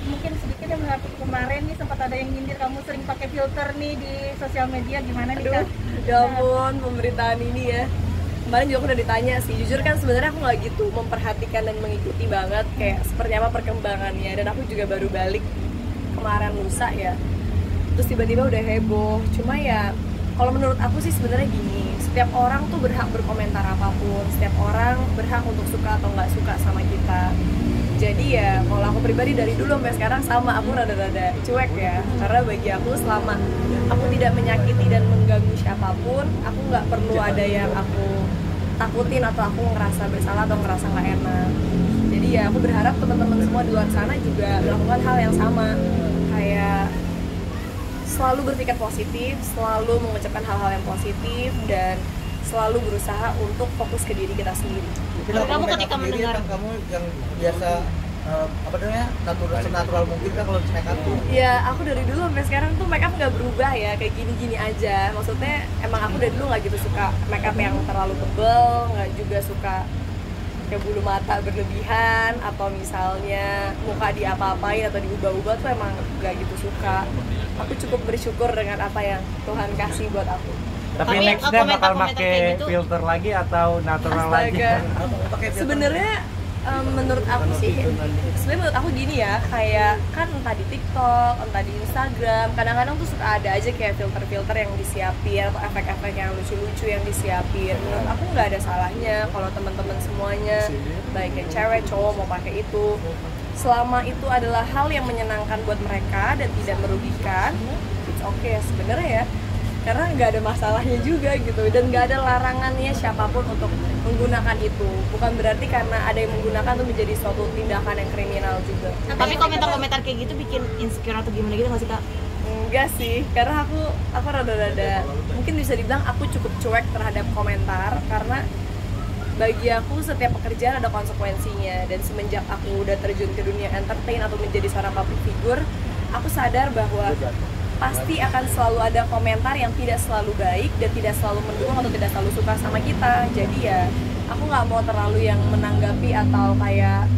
mungkin sedikit yang mengaku kemarin nih sempat ada yang nyindir kamu sering pakai filter nih di sosial media, gimana nih Kak? Ya ampun, pemberitaan ini ya. Kemarin juga aku udah ditanya sih, jujur kan sebenarnya aku nggak gitu memperhatikan dan mengikuti banget kayak seperti apa perkembangannya. Dan aku juga baru balik kemarin lusa ya, terus tiba-tiba udah heboh. Cuma ya kalau menurut aku sih sebenarnya gini, setiap orang tuh berhak berkomentar apapun, setiap orang berhak untuk suka atau nggak suka sama kita. Jadi ya kalau aku pribadi dari dulu sampai sekarang sama, aku rada-rada cuek ya, karena bagi aku selama aku tidak menyakiti dan mengganggu siapapun, aku nggak perlu ada yang aku takutin atau aku ngerasa bersalah atau ngerasa nggak enak. Jadi ya aku berharap teman-teman semua di luar sana juga melakukan hal yang sama, kayak selalu berpikir positif, selalu mengucapkan hal-hal yang positif, dan selalu berusaha untuk fokus ke diri kita sendiri. Kamu ketika mendengar kamu yang biasa apa namanya natural mungkin kan kalau make up tuh? Ya aku dari dulu sampai sekarang tuh make up nggak berubah ya, kayak gini-gini aja. Maksudnya emang aku dari dulu nggak gitu suka make up yang terlalu tebel, nggak juga suka kayak bulu mata berlebihan atau misalnya muka diapa-apain atau diubah-ubah, tuh emang nggak gitu suka. Aku cukup bersyukur dengan apa yang Tuhan kasih buat aku. Tapi nextnya bakal pakai gitu, filter lagi atau natural lagi? Sebenarnya menurut aku sih, sebenarnya menurut aku gini ya, kayak kan entah di TikTok, entah di Instagram, kadang-kadang tuh suka ada aja kayak filter-filter yang disiapin atau efek-efek yang lucu-lucu yang disiapin. Menurut aku nggak ada salahnya kalau teman-teman semuanya, baik yang cewek, cowok mau pakai itu, selama itu adalah hal yang menyenangkan buat mereka dan tidak merugikan, it's okay sebenarnya ya. Karena nggak ada masalahnya juga gitu, dan nggak ada larangannya siapapun untuk menggunakan itu. Bukan berarti karena ada yang menggunakan itu menjadi suatu tindakan yang kriminal juga. Tapi komentar-komentar kayak gitu bikin insecure atau gimana gitu nggak sih Kak? Enggak sih, karena aku rada-rada mungkin bisa dibilang aku cukup cuek terhadap komentar, karena bagi aku setiap pekerjaan ada konsekuensinya. Dan semenjak aku udah terjun ke dunia entertain atau menjadi seorang public figure, aku sadar bahwa pasti akan selalu ada komentar yang tidak selalu baik dan tidak selalu mendukung atau tidak selalu suka sama kita. Jadi ya aku nggak mau terlalu yang menanggapi atau kayak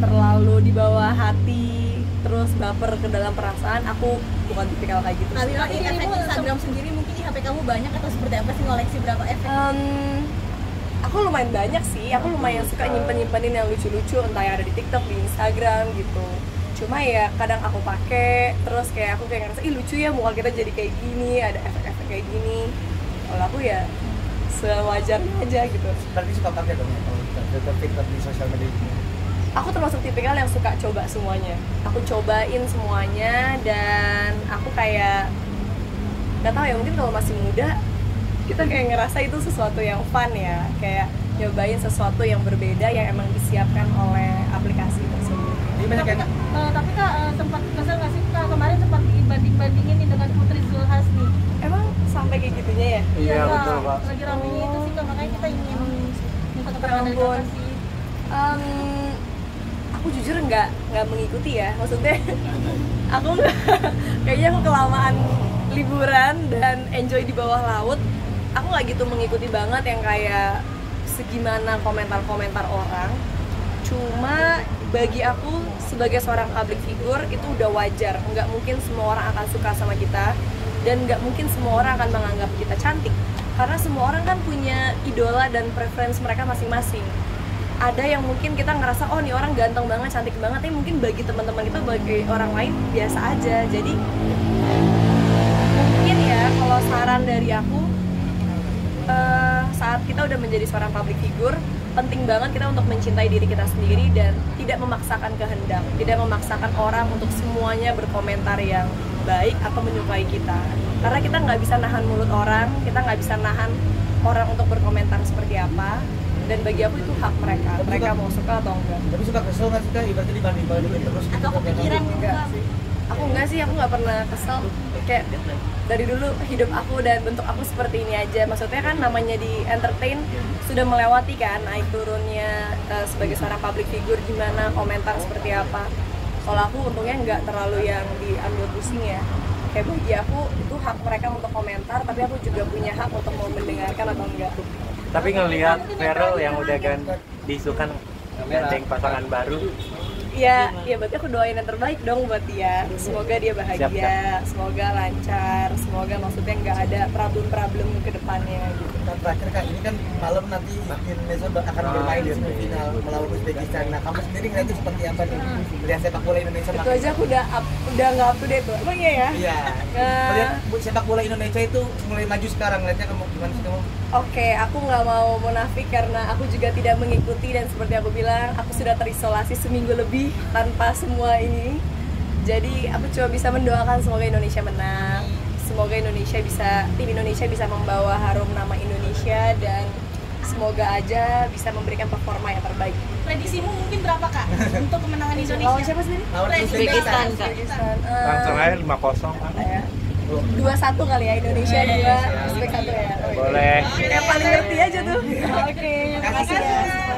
terlalu di bawah hati terus baper ke dalam perasaan. Aku bukan tipikal kayak gitu. Tapi efek Instagram sendiri mungkin di HP kamu banyak atau seperti apa sih, ngoleksi berapa efek? Aku lumayan banyak sih, aku lumayan suka nyimpen-nyimpenin yang lucu-lucu entah yang ada di TikTok, di Instagram gitu. Cuma ya kadang aku pakai terus kayak aku kayak ngerasa ih lucu ya muka kita jadi kayak gini, ada efek-efek kayak gini. Kalau aku ya sewajarnya aja gitu. Berarti suka pakai dong kalau filter di sosial media ini? Aku termasuk tipikal yang suka coba semuanya. Aku cobain semuanya dan aku kayak nggak tahu ya, mungkin kalau masih muda kita kayak ngerasa itu sesuatu yang fun ya, kayak nyobain sesuatu yang berbeda yang emang disiapkan oleh aplikasi tersebut. Tapi Kak sempat kesel nggak sih Kak, kemarin sempat dibanding-bandingin nih dengan Putri Zulhas nih? Emang sampai kayak gitunya ya? Iya betul Pak. Lagi ramenya itu sih Kak, makanya kita ingin minta keterangan dari Kakak sih. Aku jujur nggak mengikuti ya, maksudnya aku nggak, kayaknya aku kelamaan liburan dan enjoy di bawah laut. Aku nggak gitu mengikuti banget yang kayak segimana komentar-komentar orang. Cuma bagi aku sebagai seorang public figure itu udah wajar. Nggak mungkin semua orang akan suka sama kita, dan nggak mungkin semua orang akan menganggap kita cantik, karena semua orang kan punya idola dan preference mereka masing-masing. Ada yang mungkin kita ngerasa oh nih orang ganteng banget, cantik banget, tapi mungkin bagi teman-teman kita, bagi orang lain biasa aja. Jadi mungkin ya kalau saran dari aku, saat kita udah menjadi seorang public figure, penting banget kita untuk mencintai diri kita sendiri dan tidak memaksakan kehendak, tidak memaksakan orang untuk semuanya berkomentar yang baik atau menyukai kita. Karena kita nggak bisa nahan mulut orang, kita nggak bisa nahan orang untuk berkomentar seperti apa. Dan bagi aku itu hak mereka, mereka mau suka atau enggak. Tapi suka kesel nggak sih Kak, ibaratnya dibanding-bandingin terus? Atau kepikiran Enggak sih. Aku enggak sih, aku nggak pernah kesel. Kayak dari dulu hidup aku dan bentuk aku seperti ini aja. Maksudnya kan namanya di entertain sudah melewati kan naik turunnya sebagai seorang public figure, gimana komentar seperti apa. Kalau aku untungnya nggak terlalu yang diambil pusing ya. Kayak bagi aku itu hak mereka untuk komentar, tapi aku juga punya hak untuk mau mendengarkan atau enggak. Tapi ngelihat Feral yang udah kan diisukan gandeng pasangan baru, Ya berarti aku doain yang terbaik dong buat dia. Semoga dia bahagia, Siap. semoga lancar, semoga maksudnya nggak ada problem-problem ke depannya gitu. Dan terakhir Kak, ini kan malam nanti Indonesia akan bermain di semifinal melawan Uzbekistan. Nah, kamu sendiri ngeliatnya seperti apa nih? Melihat sepak bola Indonesia Itu aja aku udah nggak up to date tuh. Emang iya ya? Iya. Nah. Melihat sepak bola Indonesia itu mulai maju sekarang, lihatnya kamu gimana sih kamu? Oke, aku nggak mau munafik karena aku juga tidak mengikuti dan seperti aku bilang, aku sudah terisolasi seminggu lebih tanpa semua ini. Jadi aku cuma bisa mendoakan semoga Indonesia menang, semoga tim Indonesia bisa membawa harum nama Indonesia dan semoga aja bisa memberikan performa yang terbaik. Prediksimu mungkin berapa Kak untuk kemenangan Indonesia? Lawan siapa sendiri? Lawan Uzbekistan, Kak. Langsung aja 5-0 kan. Ya. 2-1 kali ya Indonesia 2, Uzbek 1 ya. Boleh. Yang paling ngerti aja tuh. Oke, terima kasih ya.